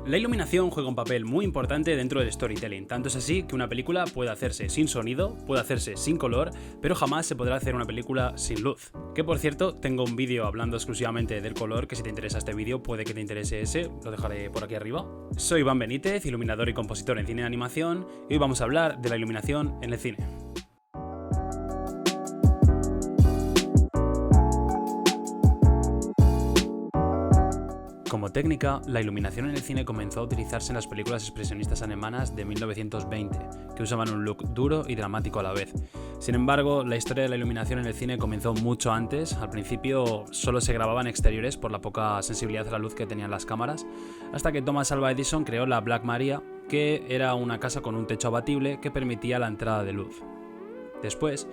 La iluminación juega un papel muy importante dentro del storytelling, tanto es así que una película puede hacerse sin sonido, puede hacerse sin color, pero jamás se podrá hacer una película sin luz. Que por cierto, tengo un vídeo hablando exclusivamente del color, que si te interesa este vídeo puede que te interese ese, lo dejaré por aquí arriba. Soy Iván Benítez, iluminador y compositor en cine de animación, y hoy vamos a hablar de la iluminación en el cine. Como técnica, la iluminación en el cine comenzó a utilizarse en las películas expresionistas alemanas de 1920, que usaban un look duro y dramático a la vez. Sin embargo, la historia de la iluminación en el cine comenzó mucho antes. Al principio solo se grababan exteriores por la poca sensibilidad a la luz que tenían las cámaras, hasta que Thomas Alva Edison creó la Black Maria, que era una casa con un techo abatible que permitía la entrada de luz. Después,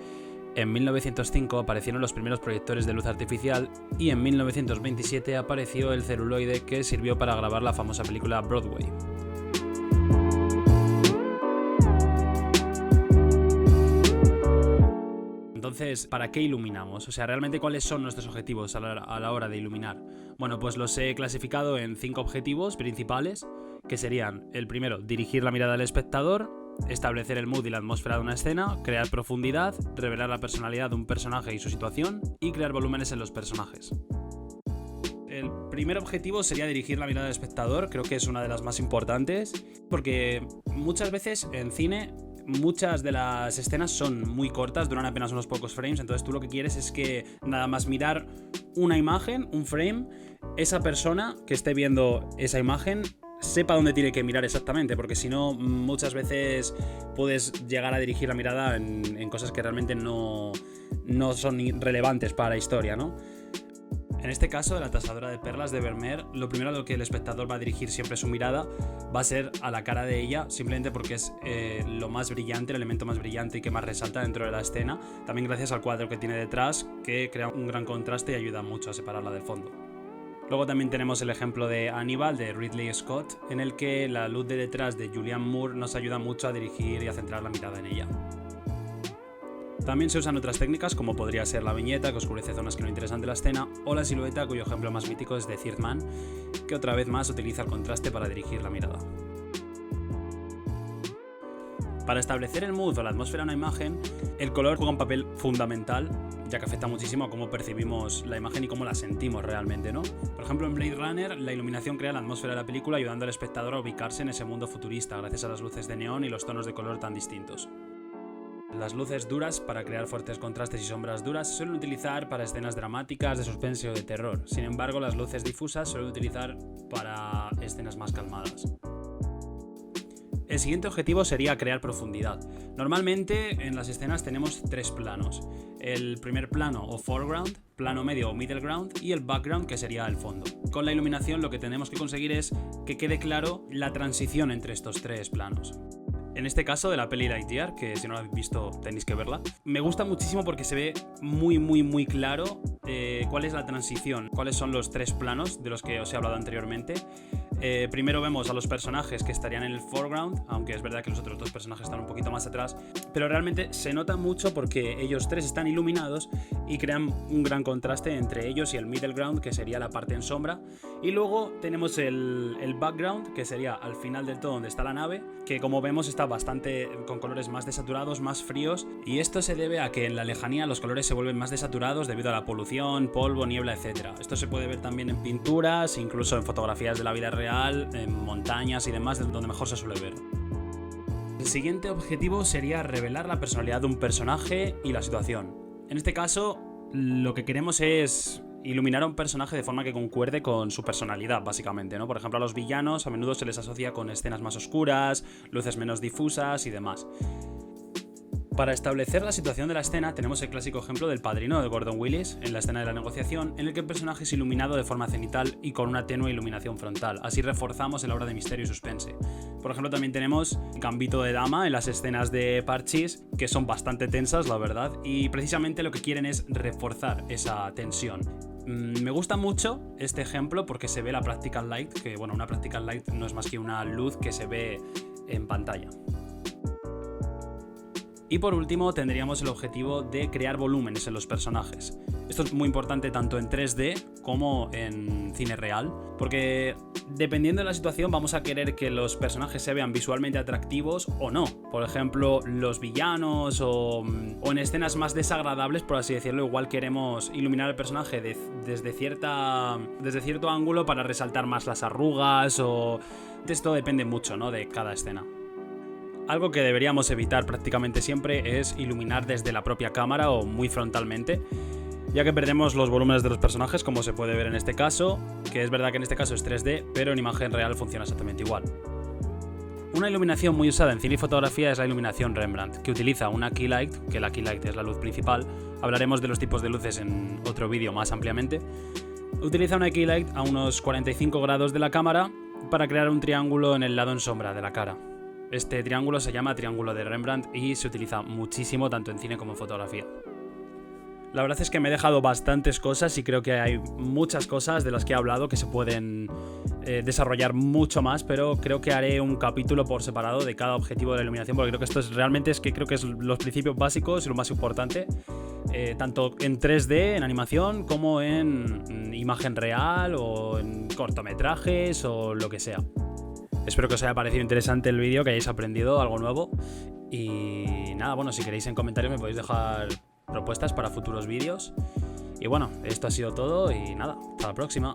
en 1905 aparecieron los primeros proyectores de luz artificial y en 1927 apareció el celuloide que sirvió para grabar la famosa película Broadway. Entonces, ¿para qué iluminamos? O sea, ¿realmente cuáles son nuestros objetivos a la hora de iluminar? Bueno, pues los he clasificado en 5 objetivos principales, que serían: el primero, dirigir la mirada del espectador; establecer el mood y la atmósfera de una escena; crear profundidad; revelar la personalidad de un personaje y su situación; y crear volúmenes en los personajes. El primer objetivo sería dirigir la mirada del espectador. Creo que es una de las más importantes, porque muchas veces en cine muchas de las escenas son muy cortas, duran apenas unos pocos frames, entonces tú lo que quieres es que nada más mirar una imagen, un frame, esa persona que esté viendo esa imagen sepa dónde tiene que mirar exactamente, porque si no, muchas veces puedes llegar a dirigir la mirada en cosas que realmente no son relevantes para la historia, ¿no? En este caso, de la tasadora de perlas de Vermeer, lo primero a lo que el espectador va a dirigir siempre su mirada va a ser a la cara de ella, simplemente porque es lo más brillante, el elemento más brillante y que más resalta dentro de la escena, también gracias al cuadro que tiene detrás, que crea un gran contraste y ayuda mucho a separarla del fondo. Luego también tenemos el ejemplo de Hannibal, de Ridley Scott, en el que la luz de detrás de Julianne Moore nos ayuda mucho a dirigir y a centrar la mirada en ella. También se usan otras técnicas, como podría ser la viñeta, que oscurece zonas que no interesan de la escena, o la silueta, cuyo ejemplo más mítico es de Third Man, que otra vez más utiliza el contraste para dirigir la mirada. Para establecer el mood o la atmósfera de una imagen, el color juega un papel fundamental, ya que afecta muchísimo a cómo percibimos la imagen y cómo la sentimos realmente, ¿no? Por ejemplo, en Blade Runner, la iluminación crea la atmósfera de la película, ayudando al espectador a ubicarse en ese mundo futurista, gracias a las luces de neón y los tonos de color tan distintos. Las luces duras, para crear fuertes contrastes y sombras duras, se suelen utilizar para escenas dramáticas, de suspense o de terror. Sin embargo, las luces difusas se suelen utilizar para escenas más calmadas. El siguiente objetivo sería crear profundidad. Normalmente en las escenas tenemos 3 planos. El primer plano o foreground, plano medio o middle ground, y el background, que sería el fondo. Con la iluminación lo que tenemos que conseguir es que quede claro la transición entre estos 3 planos. En este caso de la peli Lightyear, que si no la habéis visto tenéis que verla, me gusta muchísimo porque se ve muy claro cuál es la transición, cuáles son los 3 planos de los que os he hablado anteriormente. Primero vemos a los personajes que estarían en el foreground, aunque es verdad que los otros 2 personajes están un poquito más atrás, pero realmente se nota mucho porque ellos 3 están iluminados y crean un gran contraste entre ellos y el middle ground, que sería la parte en sombra. Y luego tenemos el background, que sería al final del todo donde está la nave, que como vemos está bastante con colores más desaturados, más fríos, y esto se debe a que en la lejanía los colores se vuelven más desaturados debido a la polución, polvo, niebla, etc. Esto se puede ver también en pinturas, incluso en fotografías de la vida real, en montañas y demás, donde mejor se suele ver. El siguiente objetivo sería revelar la personalidad de un personaje y la situación. En este caso, lo que queremos es iluminar a un personaje de forma que concuerde con su personalidad, básicamente, ¿no? Por ejemplo, a los villanos a menudo se les asocia con escenas más oscuras, luces menos difusas y demás. Para establecer la situación de la escena tenemos el clásico ejemplo del Padrino de Gordon Willis en la escena de la negociación, en el que el personaje es iluminado de forma cenital y con una tenue iluminación frontal. Así reforzamos el aura de misterio y suspense. Por ejemplo, también tenemos Gambito de Dama en las escenas de Parchís, que son bastante tensas, la verdad, y precisamente lo que quieren es reforzar esa tensión. Me gusta mucho este ejemplo porque se ve la practical light, que bueno, una practical light no es más que una luz que se ve en pantalla. Y por último tendríamos el objetivo de crear volúmenes en los personajes. Esto es muy importante tanto en 3D como en cine real, porque dependiendo de la situación vamos a querer que los personajes se vean visualmente atractivos o no. Por ejemplo, los villanos o en escenas más desagradables, por así decirlo, igual queremos iluminar el personaje desde cierto ángulo para resaltar más las arrugas o... Esto depende mucho, ¿no?, de cada escena. Algo que deberíamos evitar prácticamente siempre es iluminar desde la propia cámara o muy frontalmente, ya que perdemos los volúmenes de los personajes, como se puede ver en este caso, que es verdad que en este caso es 3D, pero en imagen real funciona exactamente igual. Una iluminación muy usada en cine y fotografía es la iluminación Rembrandt, que utiliza una key light, que la key light es la luz principal. Hablaremos de los tipos de luces en otro vídeo más ampliamente. Utiliza una key light a unos 45 grados de la cámara para crear un triángulo en el lado en sombra de la cara. Este triángulo se llama triángulo de Rembrandt y se utiliza muchísimo tanto en cine como en fotografía. La verdad es que me he dejado bastantes cosas y creo que hay muchas cosas de las que he hablado que se pueden desarrollar mucho más, pero creo que haré un capítulo por separado de cada objetivo de la iluminación, porque creo que esto es realmente creo que es los principios básicos y lo más importante, tanto en 3D, en animación, como en imagen real o en cortometrajes o lo que sea. Espero que os haya parecido interesante el vídeo, que hayáis aprendido algo nuevo. Y nada, bueno, si queréis en comentarios me podéis dejar propuestas para futuros vídeos. Y bueno, esto ha sido todo y nada, hasta la próxima.